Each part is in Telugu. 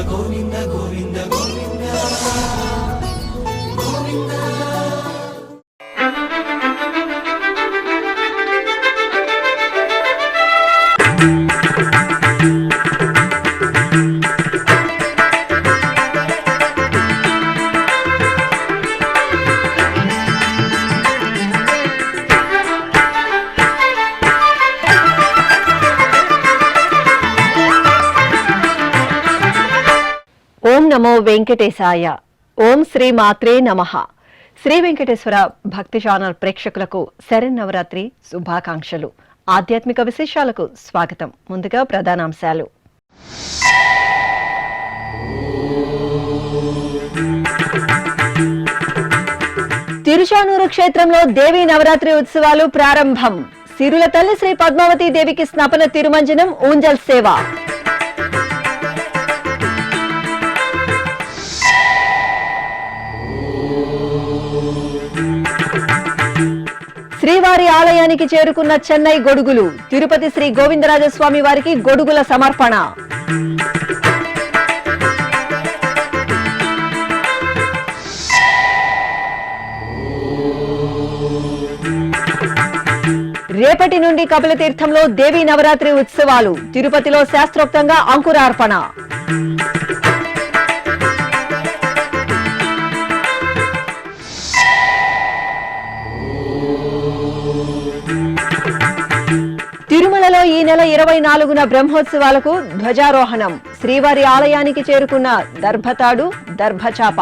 గోవింద గోవింద గోవింద గోవింద. ఓం నమో వెంకటేశాయ. ఓం శ్రీ మాత్రే నమః. శ్రీ వెంకటేశ్వర భక్తి ఛానల్ ప్రేక్షకులకు శరన్నవరాత్రి శుభాకాంక్షలు. ఆధ్యాత్మిక విశేషాలకు స్వాగతం. ముందుగా ప్రధానాంశాలు. తిరుచానూరు క్షేత్రంలో దేవీ నవరాత్రి ఉత్సవాలు ప్రారంభం. సిరుల తల్లి శ్రీ పద్మావతి దేవికి స్నపన తిరుమంజనం, ఊంజల్ సేవ. శ్రీవారి ఆలయానికి చేరుకున్న చెన్నై గొడుగులు. తిరుపతి శ్రీ గోవిందరాజస్వామి వారికి గొడుగుల సమర్పణ. రేపటి నుండి కపిలతీర్థంలో దేవీ నవరాత్రి ఉత్సవాలు. తిరుపతిలో శాస్త్రోక్తంగా అంకురార్పణ. తిరుమలలో ఈ నెల 24న బ్రహ్మోత్సవాలకు ధ్వజారోహణం. శ్రీవారి ఆలయానికి చేరుకున్న దర్భతాడు, దర్భచాప.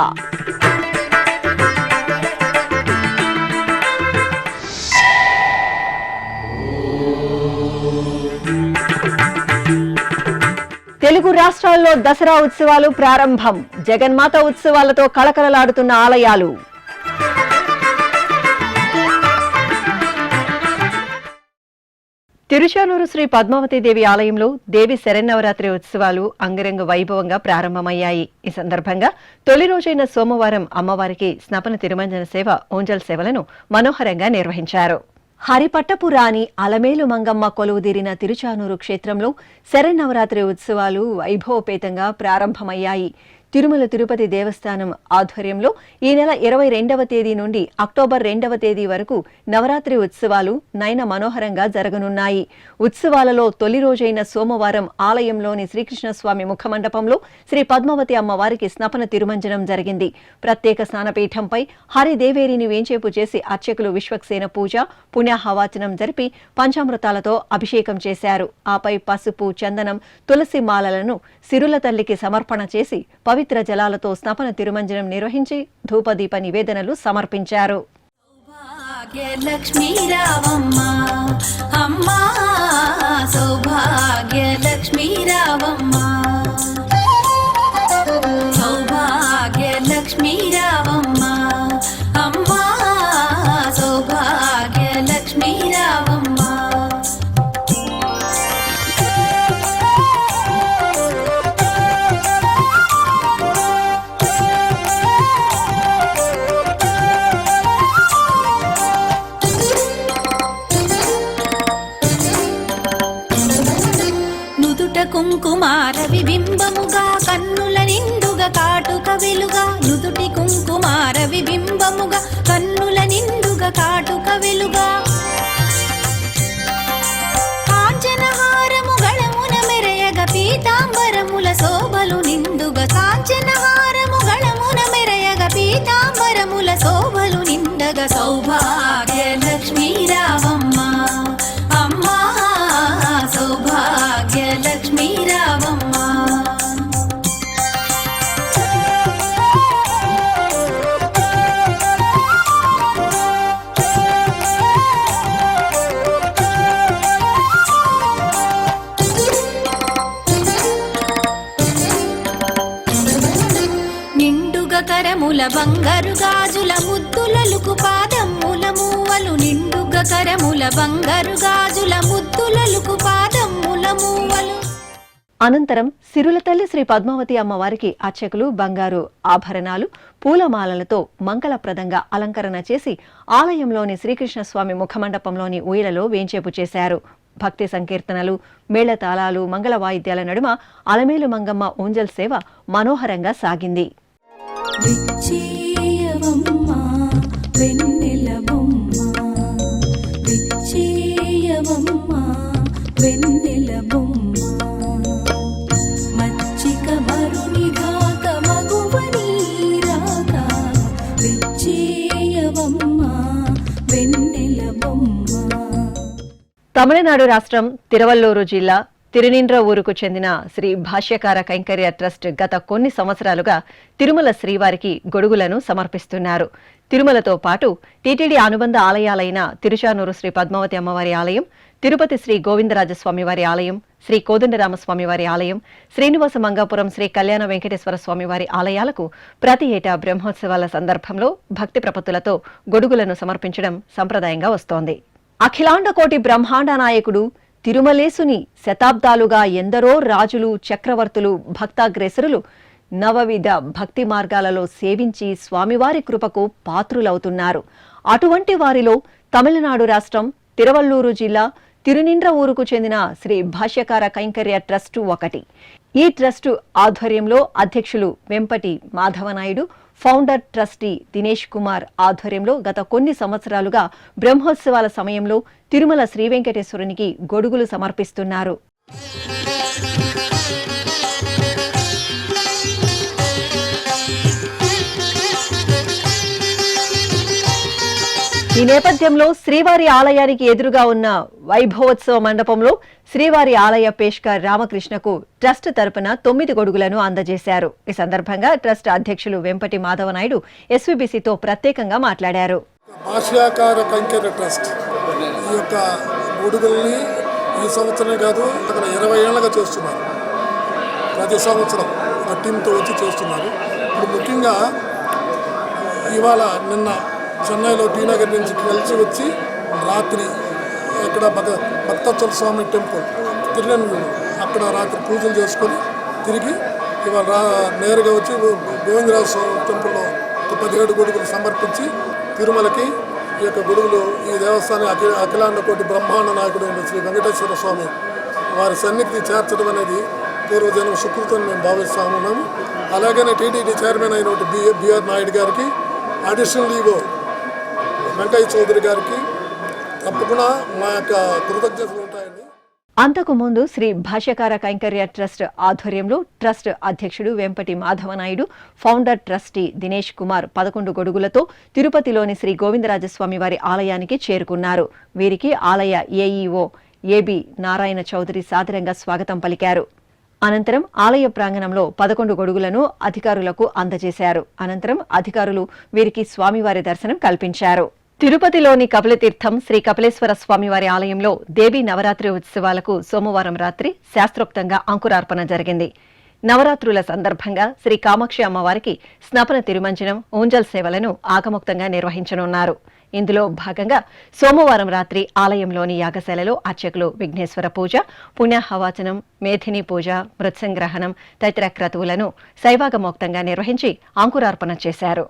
తెలుగు రాష్ట్రాల్లో దసరా ఉత్సవాలు ప్రారంభం. జగన్మాత ఉత్సవాలతో కళకళలాడుతున్న ఆలయాలు. తిరుచానూరు శ్రీ పద్మావతి దేవి ఆలయంలో దేవి శరన్నవరాత్రి ఉత్సవాలు అంగరంగ వైభవంగా ప్రారంభమయ్యాయి. ఈ సందర్భంగా తొలి రోజైన సోమవారం అమ్మవారికి స్నపన తిరుమంజన సేవ, ఊంజల్ సేవలను మనోహరంగా నిర్వహించారు. హరిపట్టపు రాణి అలమేలు మంగమ్మ కొలువుదీరిన తిరుచానూరు క్షేత్రంలో శరన్నవరాత్రి ఉత్సవాలు వైభవపేతంగా ప్రారంభమయ్యాయి. తిరుమల తిరుపతి దేవస్థానం ఆధ్వర్యంలో ఈ నెల 22వ తేదీ నుండి అక్టోబర్ 2వ తేదీ వరకు నవరాత్రి ఉత్సవాలు నయన మనోహరంగా జరగనున్నాయి. ఉత్సవాలలో తొలి రోజైన సోమవారం ఆలయంలోని శ్రీకృష్ణస్వామి ముఖమండపంలో శ్రీ పద్మావతి అమ్మవారికి స్నపన తిరుమంజనం జరిగింది. ప్రత్యేక స్నానపీఠంపై హరిదేవేరిని వేంచేపు చేసి అర్చకులు విశ్వక్సేన పూజ, పుణ్యాహవాచనం జరిపి పంచామృతాలతో అభిషేకం చేశారు. ఆపై పసుపు, చందనం, తులసి మాలలను సిరుల తల్లికి సమర్పణ చేసి పవిత్ర జలాలతో స్నపన తిరుమంజనం నిర్వహించి ధూపదీప నివేదనలు సమర్పించారు. సౌభాగ్యలక్ష్మీ రావమ్మ అమ్మా, సౌభాగ్యలక్ష్మీ రావమ్మ, సౌభాగ్యలక్ష్మీ రావమ్మ అమ్మా, సౌభాగ్యలక్ష్మీ రావమ్మ. కుంకుమార విబింబముగా కన్నుల నిండుగా కాటుక వెలుగా, నుదుటి కుంకుమార విబింబముగా కన్నుల నిండుగా కాటుక వెలుగా, కాంచనహారము గళమున మెరయగ పీతాంబరముల శోభలు నిండుగా, కాంచనహారము గళమున మెరయగ పీతాంబరముల శోభలు నిండగా, సౌభాగ్యలక్ష్మీ రావమ్మ అమ్మా, సౌభాగ్యలక్ష్మీ రావమ్మ. నిండుగా కరముల బంగారు గాజుల ముద్దులలుకు పాదమ్ముల మూవలు, నిండుగా కరముల బంగారు గాజుల ముద్దులలుకు పాదమ్ముల మూవలు. అనంతరం సిరుల తల్లి శ్రీ పద్మావతి అమ్మవారికి అర్చకులు బంగారు ఆభరణాలు, పూలమాలలతో మంగళప్రదంగా అలంకరణ చేసి ఆలయంలోని శ్రీకృష్ణస్వామి ముఖమండపంలోని ఊయలలో వేంచేపు చేశారు. భక్తి సంకీర్తనలు, మేళతాళాలు, మంగళ వాయిద్యాల నడుమ అలమేలు మంగమ్మ ఊంజల్ సేవ మనోహరంగా సాగింది. విచ్చేయవమ్మా వెన్నెల బొమ్మ, విచ్చేయవమ్మా వెన్నెల బొమ్మ, మచ్చిక మరునిగాక మగువని రాక, విచ్చేయవమ్మా వెన్నెల బొమ్మ. తమిళనాడు రాష్ట్రం తిరువల్లూరు జిల్లా తిరునిండ్ర ఊరుకు చెందిన శ్రీ భాష్యకార కైంకర్య ట్రస్ట్ గత కొన్ని సంవత్సరాలుగా తిరుమల శ్రీవారికి గొడుగులను సమర్పిస్తున్నారు. తిరుమలతో పాటు టీటీడీ అనుబంధ ఆలయాలైన తిరుచానూరు శ్రీ పద్మావతి అమ్మవారి ఆలయం, తిరుపతి శ్రీ గోవిందరాజస్వామివారి ఆలయం, శ్రీ కోదండరామస్వామివారి ఆలయం, శ్రీనివాస మంగాపురం శ్రీ కళ్యాణ వెంకటేశ్వర స్వామివారి ఆలయాలకు ప్రతి ఏటా బ్రహ్మోత్సవాల సందర్భంలో భక్తి ప్రపత్తులతో గొడుగులను సమర్పించడం సంప్రదాయంగా వస్తోంది. అఖిలాండ కోటి బ్రహ్మాండ నాయకుడు తిరుమలేసుని శతాబ్దాలుగా ఎందరో రాజులు, చక్రవర్తులు, భక్తాగ్రేసరులు నవవిధ భక్తి మార్గాలలో సేవించి స్వామివారి కృపకు పాత్రులవుతున్నారు. అటువంటి వారిలో తమిళనాడు రాష్ట్రం తిరువల్లూరు జిల్లా తిరునిండ్ర ఊరుకు చెందిన శ్రీ భాష్యకార కైంకర్య ట్రస్టు ఒకటి. ఈ ట్రస్టు ఆధ్వర్యంలో అధ్యక్షులు వెంపటి మాధవనాయుడు, ఫౌండర్ ట్రస్టీ దినేష్ కుమార్ ఆధ్వర్యంలో గత కొన్ని సంవత్సరాలుగా బ్రహ్మోత్సవాల సమయంలో తిరుమల శ్రీ వెంకటేశ్వరునికి గొడుగులు సమర్పిస్తున్నారు. ఈ నేపథ్యంలో శ్రీవారి ఆలయానికి ఎదురుగా ఉన్న వైభవోత్సవ మండపంలో శ్రీవారి ఆలయ పేష్కర్ రామకృష్ణకు ట్రస్ట్ తరపున 9 గొడుగులను అందజేశారు. ఈ సందర్భంగా ట్రస్ట్ అధ్యక్షులు వెంపటి మాధవనాయుడు ఎస్వీబీసీతో ప్రత్యేకంగా మాట్లాడారు. భాష్యాకార కైంకర్య ట్రస్ట్ ఈ యొక్క గొడుగుల్ని ఈ సంవత్సరమే కాదు, అక్కడ 20 ఏళ్ళగా చేస్తున్నారు. ప్రతి సంవత్సరం ఒక టీంతో వచ్చి చేస్తున్నారు. ఇప్పుడు ముఖ్యంగా ఇవాళ నిన్న చెన్నైలో టీ నగర్ నుంచి కలిసి వచ్చి రాత్రి ఇక్కడ భక్తవత్సల స్వామి టెంపుల్ తిరునెల్లూరు అక్కడ రాత్రి పూజలు చేసుకొని తిరిగి ఇవాళ నేరుగా వచ్చి గోవిందరాజ స్వామి టెంపుల్లో 17 గొడుగులు సమర్పించి తిరుమలకి ఈ యొక్క గొడుగులు ఈ దేవస్థానం అఖిలాండ కోటి బ్రహ్మాండ నాయకుడు శ్రీ వెంకటేశ్వర స్వామి వారి సన్నిధికి చేర్చడం అనేది పూర్వజన్మ సుకృతం మేము భావిస్తూ ఉన్నాము. అలాగనే టీటీడీ చైర్మన్ అయినటువంటి బిఆర్ నాయుడు గారికి, అడిషనల్ ఈవో వెంకయ్య చౌదరి గారికి తప్పకుండా మా యొక్క కృతజ్ఞతలు ఉంటాయండి. అంతకుముందు శ్రీ భాష్యకార కైంకర్య ట్రస్ట్ ఆధ్వర్యంలో ట్రస్ట్ అధ్యక్షుడు వెంపటి మాధవనాయుడు, ఫౌండర్ ట్రస్టీ దినేష్ కుమార్ 11 గొడుగులతో తిరుపతిలోని శ్రీ గోవిందరాజస్వామి వారి ఆలయానికి చేరుకున్నారు. వీరికి ఆలయ ఏఈఓ ఏబి నారాయణ చౌదరి సాదరంగా స్వాగతం పలికారు. అనంతరం ఆలయ ప్రాంగణంలో 11 గొడుగులను అధికారులకు అందజేశారు. అనంతరం అధికారులు వీరికి స్వామివారి దర్శనం కల్పించారు. తిరుపతిలోని కపిలతీర్థం శ్రీ కపిలేశ్వర స్వామివారి ఆలయంలో దేవీ నవరాత్రి ఉత్సవాలకు సోమవారం రాత్రి శాస్త్రోక్తంగా అంకురార్పణ జరిగింది. నవరాత్రుల సందర్భంగా శ్రీ కామాక్షి అమ్మవారికి స్నపన తిరుమంజనం, ఊంజల్ సేవలను ఆగమోక్తంగా నిర్వహించనున్నారు. ఇందులో భాగంగా సోమవారం రాత్రి ఆలయంలోని యాగశాలలో అర్చకులు విఘ్నేశ్వర పూజ, పుణ్యాహవాచనం, మేధిని పూజ, మృత్సంగ్రహణం తదితర క్రతువులను శైవాగమోక్తంగా నిర్వహించి అంకురార్పణ చేశారు.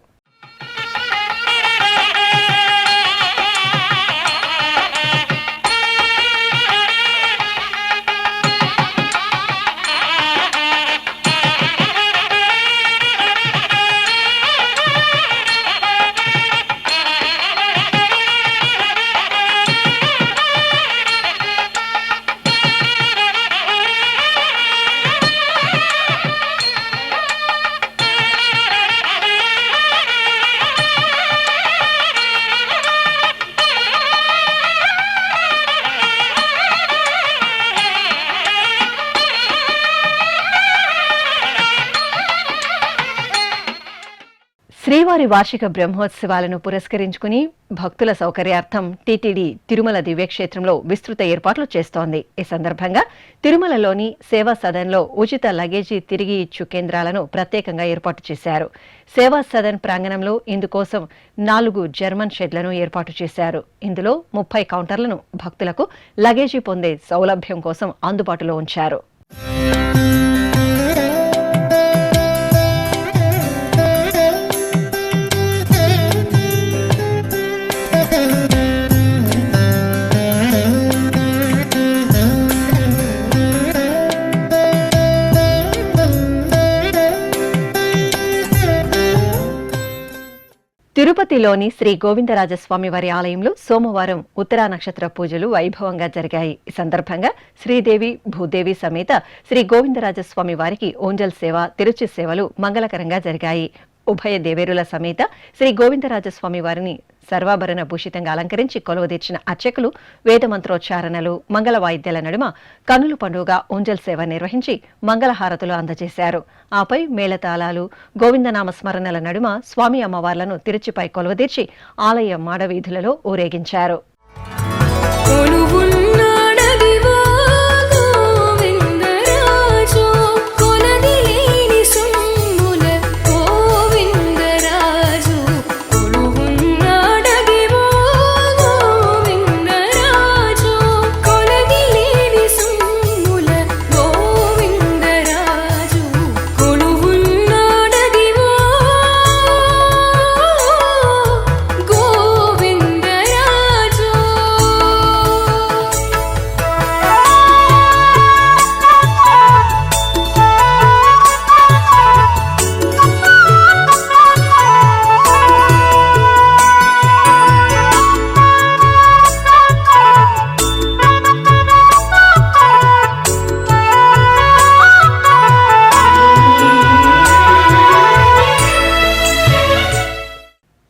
శ్రీవారి వార్షిక బ్రహ్మోత్సవాలను పురస్కరించుకుని భక్తుల సౌకర్యార్థం టీటీడీ తిరుమల దివ్యక్షేత్రంలో విస్తృత ఏర్పాట్లు చేస్తోంది. ఈ సందర్భంగా తిరుమలలోని సేవా సదన్లో ఉచిత లగేజీ తిరిగి ఇచ్చు కేంద్రాలను ప్రత్యేకంగా ఏర్పాటు చేశారు. సేవా సదన్ ప్రాంగణంలో ఇందుకోసం 4 జర్మన్ షెడ్లను ఏర్పాటు చేశారు. ఇందులో 30 కౌంటర్లను భక్తులకు లగేజీ పొందే సౌలభ్యం కోసం అందుబాటులో ఉంచారు. తిరుపతిలోని శ్రీ గోవిందరాజస్వామి వారి ఆలయంలో సోమవారం ఉత్తరా నక్షత్ర పూజలు వైభవంగా జరిగాయి. ఈ సందర్భంగా శ్రీదేవి భూదేవి సమేత శ్రీ గోవిందరాజస్వామి వారికి ఓంజల్ సేవ, తిరుచి సేవలు మంగళకరంగా జరిగాయి. ఉభయ దేవేరుల సమేత శ్రీ గోవిందరాజస్వామి వారిని సర్వాభరణ భూషితంగా అలంకరించి కొలువుదీర్చిన అర్చకులు వేదమంత్రోచ్చారణలు, మంగళ వాయిద్యాల నడుమ కన్నుల పండుగ ఓంజల్ సేవ నిర్వహించి మంగళహారతులు అందజేశారు. ఆపై మేళతాళాలు, గోవిందనామ స్మరణల నడుమ స్వామి అమ్మవార్లను తిరుచిపై కొలువుదీర్చి ఆలయ మాడవీధులలో ఊరేగించారు.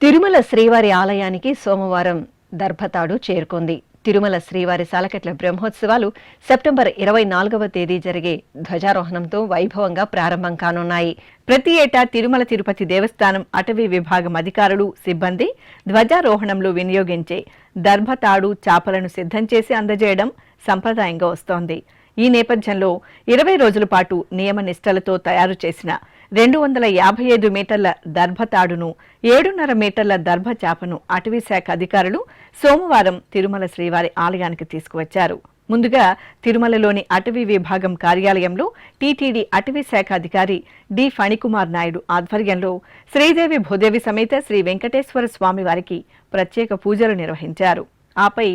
తిరుమల శ్రీవారి ఆలయానికి సోమవారం దర్భతాడు చేరుకుంది. తిరుమల శ్రీవారి సాలకట్ల బ్రహ్మోత్సవాలు సెప్టెంబర్ 24వ తేదీ జరిగే ధ్వజారోహణంతో వైభవంగా ప్రారంభం కానున్నాయి. ప్రతి ఏటా తిరుమల తిరుపతి దేవస్థానం అటవీ విభాగం అధికారులు, సిబ్బంది ధ్వజారోహణంలో వినియోగించే దర్భతాడు చాపలను సిద్ధం చేసి అందజేయడం సంప్రదాయంగా వస్తోంది. ఈ నేపథ్యంలో 20 రోజుల పాటు నియమ నిష్టలతో తయారు చేసిన 255 మీటర్ల దర్భతాడును, 7.5 మీటర్ల దర్భ చాపను అటవీ శాఖ అధికారులు సోమవారం తిరుమల శ్రీవారి ఆలయానికి తీసుకువచ్చారు. ముందుగా తిరుమలలోని అటవీ విభాగం కార్యాలయంలో టీటీడీ అటవీ శాఖ అధికారి డి ఫణికుమార్ నాయుడు ఆధ్వర్యంలో శ్రీదేవి భూదేవి సమేత శ్రీ వెంకటేశ్వర స్వామి వారికి ప్రత్యేక పూజలు నిర్వహించారు. ఆపై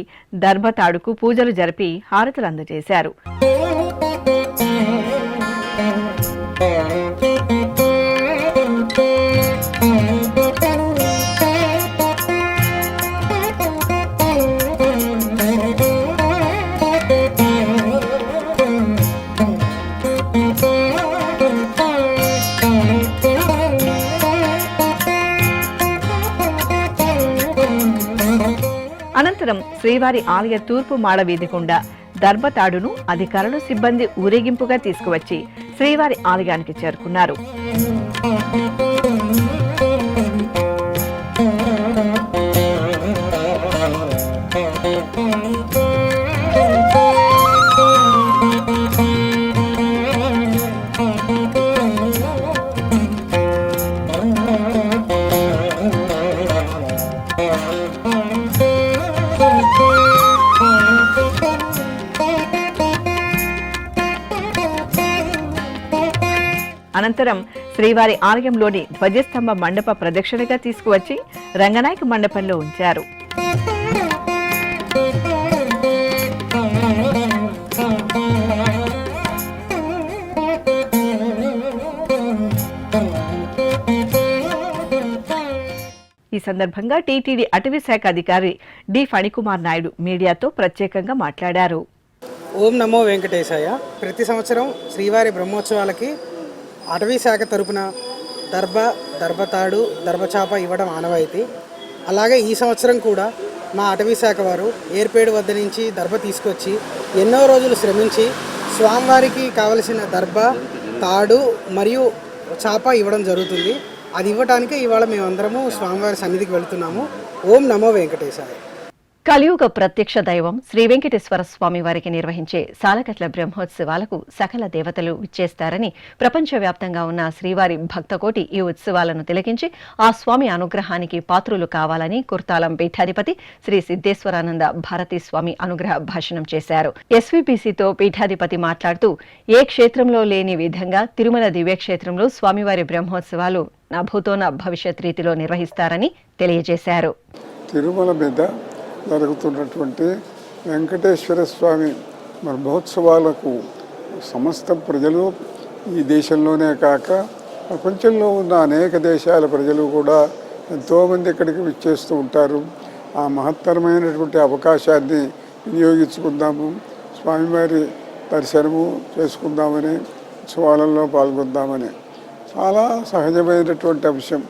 దర్భతాడుకు పూజలు జరిపి హారతులు అందజేశారు. అనంతరం శ్రీవారి ఆలయ తూర్పు మాడ వీధి గుండా దర్భతాడును అధికారులు, సిబ్బంది ఊరేగింపుగా తీసుకువచ్చి శ్రీవారి ఆలయానికి చేరుకున్నారు. అనంతరం శ్రీవారి ఆలయంలోని ధ్వజస్తంభ మండప ప్రదక్షిణగా తీసుకువచ్చి రంగనాయక మండపంలో ఉంచారు. ఈ సందర్భంగా టీటీడీ అటవీ శాఖ అధికారి డి ఫణికుమార్ నాయుడు మీడియాతో ప్రత్యేకంగా మాట్లాడారు. ఓం నమో వెంకటేశాయ. ప్రతి సంవత్సరం శ్రీవారి బ్రహ్మోత్సవాలకి అటవీ శాఖ తరపున దర్భతాడు, దర్భచాప ఇవ్వడం ఆనవాయితీ. అలాగే ఈ సంవత్సరం కూడా మా అటవీ శాఖ వారు ఏర్పేడు వద్ద నుంచి దర్భ తీసుకొచ్చి ఎన్నో రోజులు శ్రమించి స్వామివారికి కావలసిన దర్భ, తాడు మరియు చాప ఇవ్వడం జరుగుతుంది. అది ఇవ్వడానికి ఇవాళ మేమందరము స్వామివారి సన్నిధికి వెళ్తున్నాము. ఓం నమో వెంకటేశాయ. కలియుగ ప్రత్యక్ష దైవం శ్రీ వెంకటేశ్వర స్వామి వారికి నిర్వహించే సాలకట్ల బ్రహ్మోత్సవాలకు సకల దేవతలు విచ్చేస్తారని ప్రపంచవ్యాప్తంగా ఉన్న శ్రీవారి భక్తకోటి ఈ ఉత్సవాలను తిలకించి ఆ స్వామి అనుగ్రహానికి పాత్రులు కావాలని కుర్తాలం పీఠాధిపతి శ్రీ సిద్ధేశ్వరానంద భారతీ స్వామి అనుగ్రహ భాషణం చేశారు. ఎస్వీపీసీతో పీఠాధిపతి మాట్లాడుతూ ఏ క్షేత్రంలో లేని విధంగా తిరుమల దివ్యక్షేత్రంలో స్వామివారి బ్రహ్మోత్సవాలు నా భూతోన భవిష్యత్ రీతిలో నిర్వహిస్తారని తెలియజేశారు. తిరుమల మీద జరుగుతున్నటువంటి వెంకటేశ్వర స్వామి బ్రహ్మోత్సవాలకు సమస్త ప్రజలు, ఈ దేశంలోనే కాక ప్రపంచంలో ఉన్న అనేక దేశాల ప్రజలు కూడా ఎంతోమంది ఇక్కడికి విచ్చేస్తూ ఉంటారు. ఆ మహత్తరమైనటువంటి అవకాశాన్ని వినియోగించుకుందాము, స్వామివారి దర్శనము చేసుకుందామని, ఉత్సవాలలో పాల్గొందామని. చాలా సహజమైనటువంటి అంశం.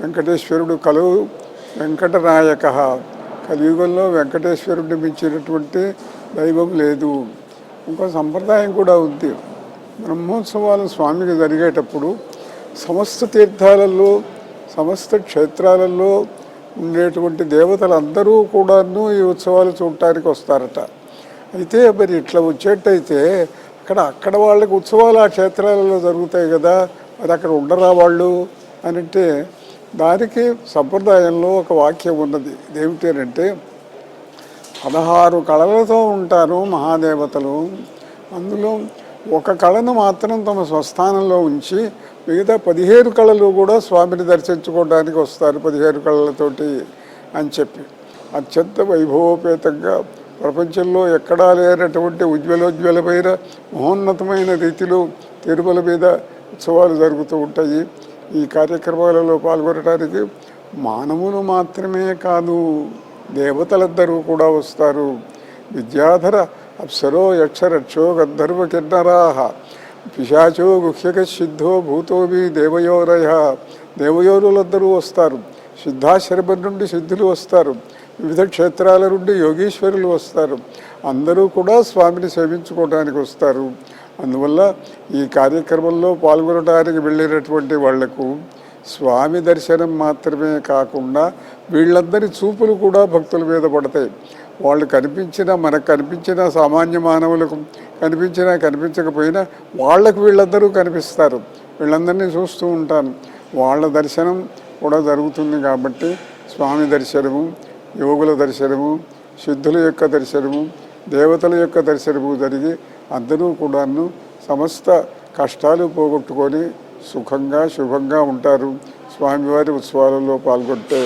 వెంకటేశ్వరుడు కలువు వెంకటనాయక. కలియుగంలో వెంకటేశ్వరుడిని మించినటువంటి దైవం లేదు. ఇంకో సంప్రదాయం కూడా ఉంది. బ్రహ్మోత్సవాలు స్వామికి జరిగేటప్పుడు సమస్త తీర్థాలలో, సమస్త క్షేత్రాలలో ఉండేటువంటి దేవతలందరూ కూడాను ఈ ఉత్సవాలు చూడటానికి వస్తారట. అయితే మరి ఇట్లా వచ్చేటైతే అక్కడ వాళ్ళకి ఉత్సవాలు ఆ క్షేత్రాలలో జరుగుతాయి కదా, మరి అక్కడ ఉండరా వాళ్ళు అని అంటే దానికి సంప్రదాయంలో ఒక వాక్యం ఉన్నది. ఏమిటంటే 16 కళలతో ఉంటారు మహాదేవతలు. అందులో ఒక కళను మాత్రం తమ స్వస్థానంలో ఉంచి మిగతా 17 కళలు కూడా స్వామిని దర్శించుకోవడానికి వస్తారు 17 కళలతోటి అని చెప్పి అత్యంత వైభవోపేతంగా ప్రపంచంలో ఎక్కడా లేనటువంటి ఉజ్వలోజ్వలమైన మహోన్నతమైన రీతిలో తిరుమల మీద ఉత్సవాలు జరుగుతూ ఉంటాయి. ఈ కార్యక్రమాలలో పాల్గొనడానికి మానవులు మాత్రమే కాదు, దేవతలందరూ కూడా వస్తారు. విద్యాధర అప్సరో యక్షరక్షో గంధర్వ కిన్నరాహ పిశాచో గుహ్యక సిద్ధో భూతోభి దేవయోరయ. దేవయోరులందరూ వస్తారు. సిద్ధాశ్రమం నుండి సిద్ధులు వస్తారు. వివిధ క్షేత్రాల నుండి యోగీశ్వరులు వస్తారు. అందరూ కూడా స్వామిని సేవించుకోవడానికి వస్తారు. అందువల్ల ఈ కార్యక్రమంలో పాల్గొనడానికి వెళ్ళినటువంటి వాళ్లకు స్వామి దర్శనం మాత్రమే కాకుండా వీళ్ళందరి చూపులు కూడా భక్తుల మీద పడతాయి. వాళ్ళు కనిపించినా, మనకు కనిపించిన సామాన్య మానవులకు కనిపించినా కనిపించకపోయినా వాళ్ళకు వీళ్ళందరూ కనిపిస్తారు. వీళ్ళందరినీ చూస్తూ ఉంటాను. వాళ్ళ దర్శనం కూడా జరుగుతుంది. కాబట్టి స్వామి దర్శనము, యోగుల దర్శనము, సిద్ధుల యొక్క దర్శనము, దేవతల యొక్క దర్శనము జరిగి అందరూ కూడాను సమస్త కష్టాలు పోగొట్టుకొని సుఖంగా శుభంగా ఉంటారు స్వామివారి ఉత్సవాలలో పాల్గొంటే.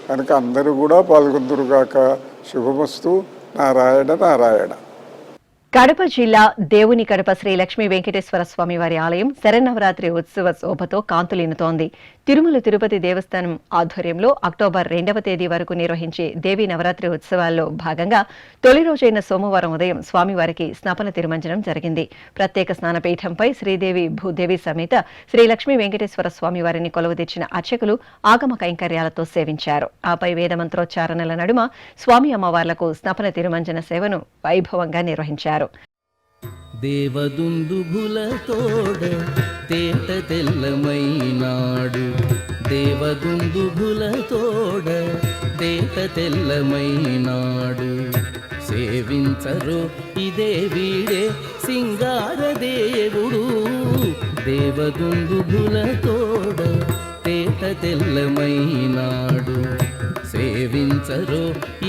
కనుక అందరూ కూడా పాల్గొందురుగాక. శుభమస్తు. నారాయణ నారాయణ. కడప జిల్లా దేవుని కడప శ్రీ లక్ష్మీ వెంకటేశ్వర స్వామి వారి ఆలయం శరన్నవరాత్రి ఉత్సవ శోభతో కాంతులీనుతోంది. తిరుమల తిరుపతి దేవస్థానం ఆధ్వర్యంలో అక్టోబర్ 2వ తేదీ వరకు నిర్వహించే దేవీ నవరాత్రి ఉత్సవాల్లో భాగంగా తొలి రోజైన సోమవారం ఉదయం స్వామివారికి స్నపన తిరుమంజనం జరిగింది. ప్రత్యేక స్నానపీఠంపై శ్రీదేవి భూదేవి సమేత శ్రీ లక్ష్మీ వెంకటేశ్వర స్వామివారిని కొలువుదీర్చిన అర్చకులు ఆగమ కైంకర్యాలతో సేవించారు. ఆపై వేదమంత్రోచ్చారణల నడుమ స్వామి అమ్మవార్లకు స్నపన తిరుమంజన సేవను వైభవంగా నిర్వహించారు. దేవదుందుభులతోడ తేట తెల్లమైనాడు, దేవదుందుభులతోడ తేట తెల్లమైనాడు. సేవించరో ఇదే వీడే సింగారదేవుడు, దేవదుందుభులతోడ తేట తెల్లమైనాడు. సేవించరో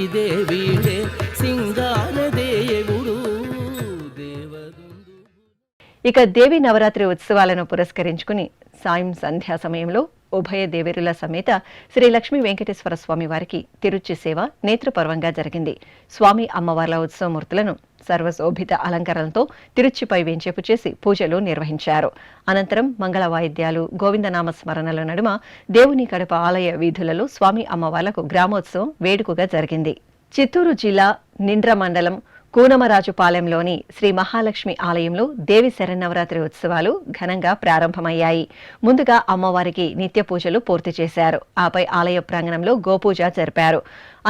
ఇదే వీడే సింగారదేవుడు. ఇక దేవీ నవరాత్రి ఉత్సవాలను పురస్కరించుకుని సాయం సంధ్యా సమయంలో ఉభయ దేవేరుల సమేత శ్రీ లక్ష్మీ వెంకటేశ్వర స్వామి వారికి తిరుచి సేవ నేత్రపర్వంగా జరిగింది. స్వామి అమ్మవార్ల ఉత్సవమూర్తులను సర్వశోభిత అలంకరణలతో తిరుచిపై వేంచేపు చేసి పూజలు నిర్వహించారు. అనంతరం మంగళ వాయిద్యాలు, గోవిందనామ స్మరణల నడుమ దేవుని కడప ఆలయ వీధులలో స్వామి అమ్మవార్లకు గ్రామోత్సవం వేడుకగా జరిగింది. చిత్తూరు జిల్లా నిండ్ర మండలం కూనమరాజుపాలెంలోని శ్రీ మహాలక్ష్మి ఆలయంలో దేవి శరన్నవరాత్రి ఉత్సవాలు ఘనంగా ప్రారంభమయ్యాయి. ముందుగా అమ్మవారికి నిత్య పూజలు పూర్తి చేశారు. ఆపై ఆలయ ప్రాంగణంలో గోపూజ జరిపారు.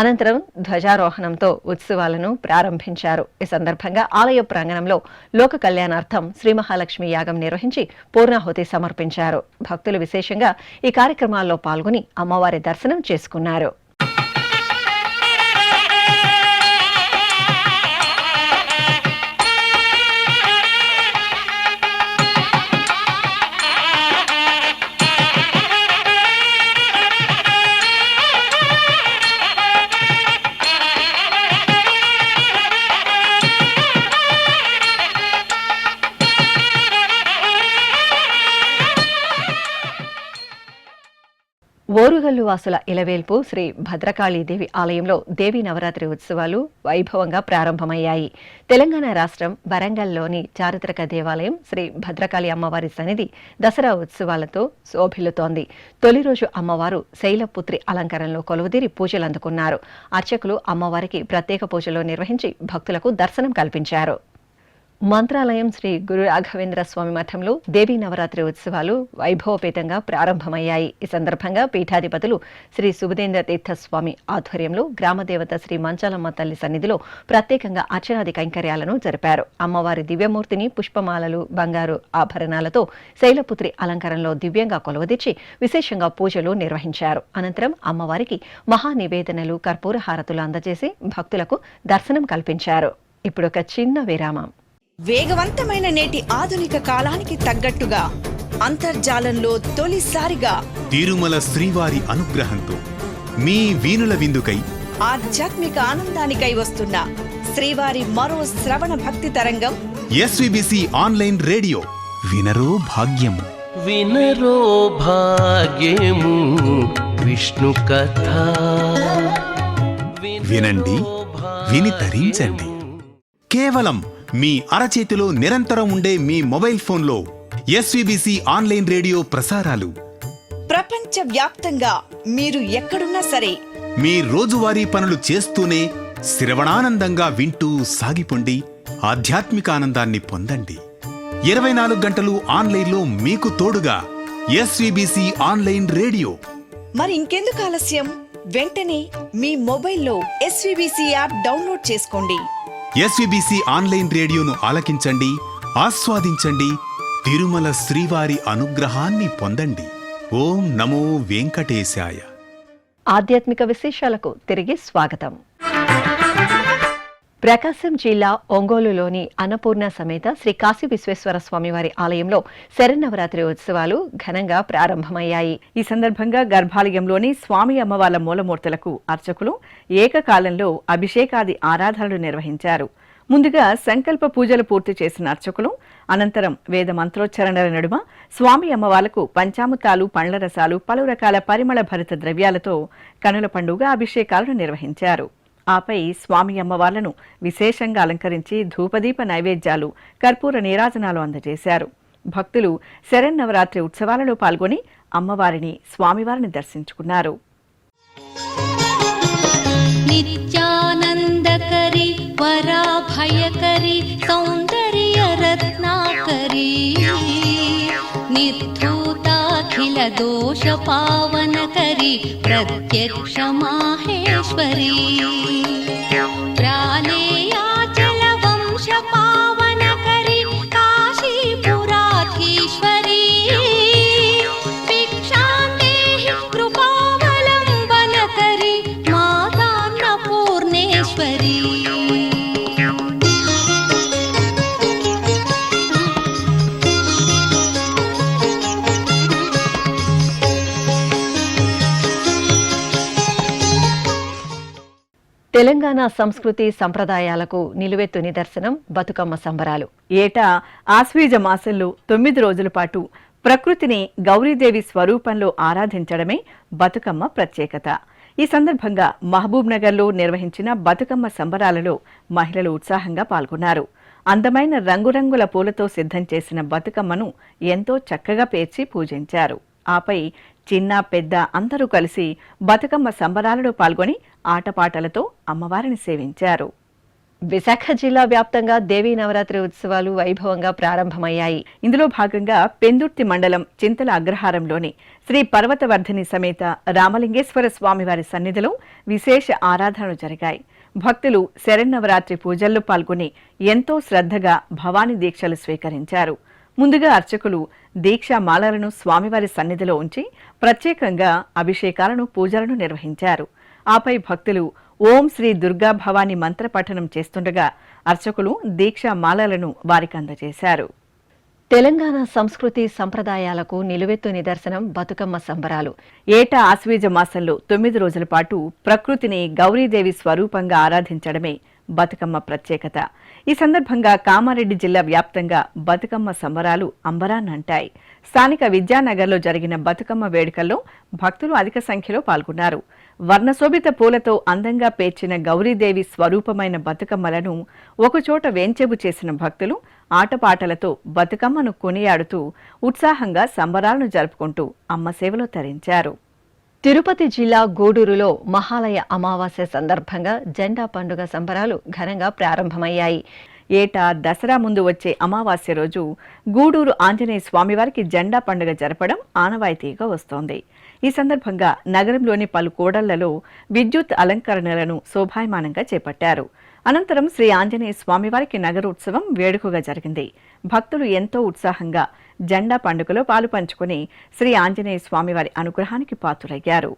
అనంతరం ధ్వజారోహణంతో ఉత్సవాలను ప్రారంభించారు. ఈ సందర్భంగా ఆలయ ప్రాంగణంలో లోక కళ్యాణార్థం శ్రీ మహాలక్ష్మి యాగం నిర్వహించి పూర్ణాహుతి సమర్పించారు. భక్తులు విశేషంగా ఈ కార్యక్రమాల్లో పాల్గొని అమ్మవారి దర్శనం చేసుకున్నారు. ఓరుగల్లు వాసుల ఇలవేల్పు శ్రీ భద్రకాళీదేవి ఆలయంలో దేవీ నవరాత్రి ఉత్సవాలు వైభవంగా ప్రారంభమయ్యాయి. తెలంగాణ రాష్ట్రం వరంగల్లోని చారిత్రక దేవాలయం శ్రీ భద్రకాళి అమ్మవారి సన్నిధి దసరా ఉత్సవాలతో శోభిల్లుతోంది. తొలి రోజు అమ్మవారు శైలపుత్రి అలంకరణలో కొలువుదీరి పూజలు అందుకున్నారు. అర్చకులు అమ్మవారికి ప్రత్యేక పూజలు నిర్వహించి భక్తులకు దర్శనం కల్పించారు. మంత్రాలయం శ్రీ గురు రాఘవేంద్ర స్వామి మఠంలో దేవీ నవరాత్రి ఉత్సవాలు వైభవపేతంగా ప్రారంభమయ్యాయి. ఈ సందర్భంగా పీఠాధిపతులు శ్రీ సుబుధేంద్ర తీర్థస్వామి ఆధ్వర్యంలో గ్రామదేవత శ్రీ మంచాలమ్మ తల్లి సన్నిధిలో ప్రత్యేకంగా అర్చనాది కైంకర్యాలను జరిపారు. అమ్మవారి దివ్యమూర్తిని పుష్పమాలలు, బంగారు ఆభరణాలతో శైలపుత్రి అలంకరణలో దివ్యంగా కొలువదీర్చి విశేషంగా పూజలు నిర్వహించారు. అనంతరం అమ్మవారికి మహానివేదనలు, కర్పూర హారతులు అందజేసి భక్తులకు దర్శనం కల్పించారు. ఇప్పుడు ఒక చిన్న విరామం. వేగవంతమైన నేటి ఆధునిక కాలానికి తగ్గట్టుగా అంతర్జాలంలో తొలిసారిగా తిరుమల శ్రీవారి అనుగ్రహంతో మీ వీణుల విందుకై ఆధ్యాత్మిక ఆనందానికై వస్తున్న శ్రీవారి మరో శ్రవణ భక్తి తరంగం ఎస్విబిసి ఆన్లైన్ రేడియో వినరో భాగ్యము. వినరో భాగ్యము విష్ణు కథ. వినండి, విని తరించండి. కేవలం మీ అరచేతిలో నిరంతరం ఉండే మీ మొబైల్ ఫోన్లో ఎస్విబిసి ఆన్లైన్ రేడియో ప్రసారాలు ప్రపంచ వ్యాప్తంగా మీరు ఎక్కడున్నా సరే మీ రోజువారీ పనులు చేస్తూనే శ్రవణానందంగా వింటూ సాగిపోండి, ఆధ్యాత్మిక ఆనందాన్ని పొందండి. 24 గంటలు ఆన్లైన్లో మీకు తోడుగా ఎస్విబిసి ఆన్లైన్ రేడియో. మరి ఇంకెందుకు ఆలస్యం? వెంటనే మీ మొబైల్లో ఎస్విబిసి యాప్ డౌన్లోడ్ చేసుకోండి. ఎస్విబిసి ఆన్లైన్ రేడియోను ఆలకించండి, ఆస్వాదించండి, తిరుమల శ్రీవారి అనుగ్రహాన్ని పొందండి. ఓం నమో వెంకటేశాయ. ఆధ్యాత్మిక విశేషాలకు తిరిగి స్వాగతం. ప్రకాశం జిల్లా ఒంగోలులోని అన్నపూర్ణ సమేత శ్రీ కాశీ విశ్వేశ్వర స్వామివారి ఆలయంలో శరన్నవరాత్రి ఉత్సవాలు ఘనంగా ప్రారంభమయ్యాయి. ఈ సందర్భంగా గర్భాలయంలోని స్వామి అమ్మవార్ల మూలమూర్తులకు అర్చకులు ఏకకాలంలో అభిషేకాది ఆరాధనలు నిర్వహించారు. ముందుగా సంకల్ప పూజలు పూర్తి చేసిన అర్చకులు అనంతరం వేద మంత్రోచ్చరణల నడుమ స్వామి అమ్మవార్లకు పంచామృతాలు, పండ్ల రసాలు, పలు రకాల పరిమళ భరిత ద్రవ్యాలతో కనుల పండుగ అభిషేకాలను నిర్వహించారు. ఆపై స్వామి అమ్మవార్లను విశేషంగా అలంకరించి ధూపదీప నైవేద్యాలు, కర్పూర నీరాజనాలు అందజేశారు. భక్తులు శరన్నవరాత్రి ఉత్సవాలలో పాల్గొని అమ్మవారిని, స్వామివారిని దర్శించుకున్నారు. నిత్యానందకరి పరాభయకరి సౌందర్య రత్నాకరి నిర్ధూతాఖిల దోష పావనకరి ప్రత్యక్ష మాహేశ్వరి ప్రాళేయాచల వంశ పావనకరి కాశీపురాధీశ్వరి భిక్షాందేహి కృపావలంబనకరి మాతాన్నపూర్ణేశ్వరి. తెలంగాణ సంస్కృతి సంప్రదాయాలకు నిలువెత్తు నిదర్శనం బతుకమ్మ సంబరాలు. ఏటా ఆశ్వీజ మాసంలో 9 రోజుల పాటు ప్రకృతిని గౌరీదేవి స్వరూపంలో ఆరాధించడమే బతుకమ్మ ప్రత్యేకత. ఈ సందర్భంగా మహబూబ్ నగర్లో నిర్వహించిన బతుకమ్మ సంబరాలలో మహిళలు ఉత్సాహంగా పాల్గొన్నారు. అందమైన రంగురంగుల పూలతో సిద్ధం చేసిన బతుకమ్మను ఎంతో చక్కగా పేర్చి పూజించారు. ఆపై చిన్న పెద్ద అందరూ కలిసి బతుకమ్మ సంబరాలలో పాల్గొని ఆటపాటలతో అమ్మవారిని సేవించారు. విశాఖ జిల్లా వ్యాప్తంగా దేవీ నవరాత్రి ఉత్సవాలు వైభవంగా ప్రారంభమయ్యాయి. ఇందులో భాగంగా పెందుర్తి మండలం చింతల అగ్రహారంలోని శ్రీ పర్వతవర్ధిని సమేత రామలింగేశ్వర స్వామివారి సన్నిధిలో విశేష ఆరాధనలు జరిగాయి. భక్తులు శరన్నవరాత్రి పూజల్లో పాల్గొని ఎంతో శ్రద్ధగా భవానీ దీక్షలు స్వీకరించారు. ముందుగా అర్చకులు దీక్షా మాలలను స్వామివారి సన్నిధిలో ఉంచి ప్రత్యేకంగా అభిషేకాలను, పూజలను నిర్వహించారు. ఆపై భక్తులు ఓం శ్రీ దుర్గా భవాని మంత్రపఠనం చేస్తుండగా అర్చకులు దీక్షా మాలలను వారికి అందజేశారు. తెలంగాణ సంస్కృతి సంప్రదాయాలకు నిలువెత్తు నిదర్శనం బతుకమ్మ సంబరాలు. ఏటా ఆశ్వీజ మాసంలో 9 రోజుల పాటు ప్రకృతిని గౌరీదేవి స్వరూపంగా ఆరాధించడమే బతుకమ్మ ప్రత్యేకత. ఈ సందర్భంగా కామారెడ్డి జిల్లా వ్యాప్తంగా బతుకమ్మ సంబరాలు అంబరాన్నంటాయి. స్థానిక విద్యానగర్లో జరిగిన బతుకమ్మ వేడుకల్లో భక్తులు అధిక సంఖ్యలో పాల్గొన్నారు. వర్ణశోభిత పూలతో అందంగా పేర్చిన గౌరీదేవి స్వరూపమైన బతుకమ్మలను ఒకచోట వేంచెబు చేసిన భక్తులు ఆటపాటలతో బతుకమ్మను కొనియాడుతూ ఉత్సాహంగా సంబరాలను జరుపుకుంటూ అమ్మ సేవలో తరించారు. తిరుపతి జిల్లా గూడూరులో మహాలయ అమావాస్య సందర్భంగా జెండా పండుగ సంబరాలు ఘనంగా ప్రారంభమయ్యాయి. ఏటా దసరా ముందు వచ్చే అమావాస్య రోజు గూడూరు ఆంజనేయ స్వామివారికి జెండా పండుగ జరపడం ఆనవాయితీగా వస్తోంది. ఈ సందర్భంగా నగరంలోని పలు కూడళ్లలో విద్యుత్ అలంకరణలను శోభాయమానంగా చేపట్టారు. అనంతరం శ్రీ ఆంజనేయ స్వామివారికి నగరోత్సవం వేడుకగా జరిగింది. భక్తులు ఎంతో ఉత్సాహంగా జెండా పండుగలో పాలు పంచుకుని శ్రీ ఆంజనేయ స్వామివారి అనుగ్రహానికి పాత్రులయ్యారు.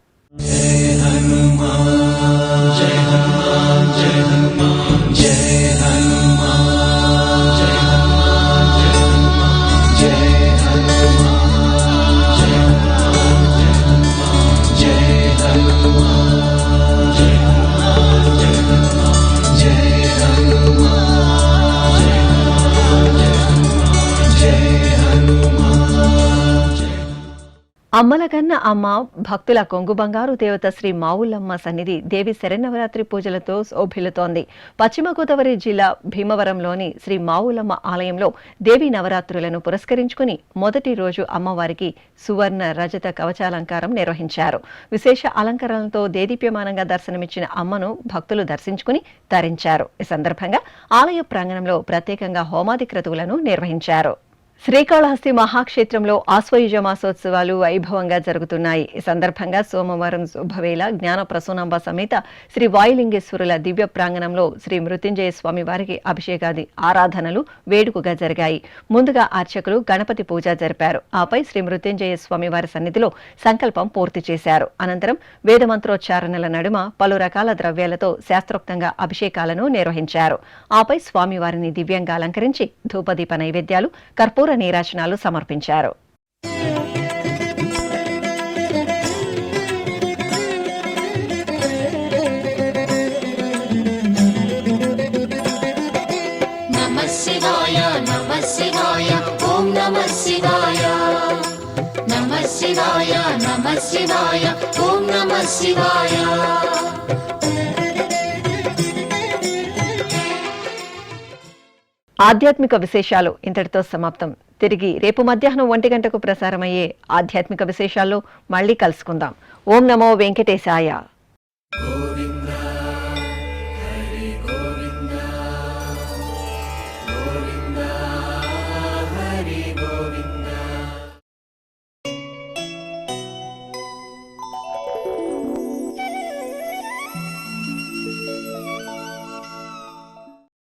అమ్మలగన్న అమ్మ భక్తుల కొంగు బంగారు దేవత శ్రీ మావులమ్మ సన్నిధి దేవి శరన్నవరాత్రి పూజలతో శోభిల్లుతోంది. పశ్చిమ గోదావరి జిల్లా భీమవరంలోని శ్రీ మావులమ్మ ఆలయంలో దేవి నవరాత్రులను పురస్కరించుకుని మొదటి రోజు అమ్మవారికి సువర్ణ రజత కవచాలంకారం నిర్వహించారు. విశేష అలంకరణలతో దేదీప్యమానంగా దర్శనమిచ్చిన అమ్మను భక్తులు దర్శించుకుని తరించారు. ఈ సందర్భంగా ఆలయ ప్రాంగణంలో ప్రత్యేకంగా హోమాది క్రతువులను నిర్వహించారు. శ్రీకాళహస్తి మహాక్షేత్రంలో ఆశ్వయుజ మాసోత్సవాలు వైభవంగా జరుగుతున్నాయి. ఈ సందర్భంగా సోమవారం శుభవేళ జ్ఞాన ప్రసూనాంబ సమేత శ్రీ వాయులింగేశ్వరుల దివ్య ప్రాంగణంలో శ్రీ మృత్యుంజయ స్వామి వారికి అభిషేకాది ఆరాధనలు వేడుకగా జరిగాయి. ముందుగా అర్చకులు గణపతి పూజ జరిపారు. ఆపై శ్రీ మృత్యుంజయ స్వామి వారి సన్నిధిలో సంకల్పం పూర్తి చేశారు. అనంతరం వేదమంత్రోచ్చారణల నడుమ పలు రకాల ద్రవ్యాలతో శాస్త్రోక్తంగా అభిషేకాలను నిర్వహించారు. ఆపై స్వామివారిని దివ్యంగా అలంకరించి ధూపదీప నైవేద్యాలు, కర్పూర నీరాజనాలు సమర్పించారు. నమః శివాయ నమః శివాయ ఓం నమః శివాయ నమః శివాయ నమః శివాయ ఓం నమః శివాయ. ఆధ్యాత్మిక విశేషాలు ఇంతటితో సమాప్తం. తిరిగి రేపు మధ్యాహ్నం 1 గంటకు ప్రసారమయ్యే ఆధ్యాత్మిక విశేషాల్లో మళ్ళీ కలుసుకుందాం. ఓం నమో వెంకటేశాయ.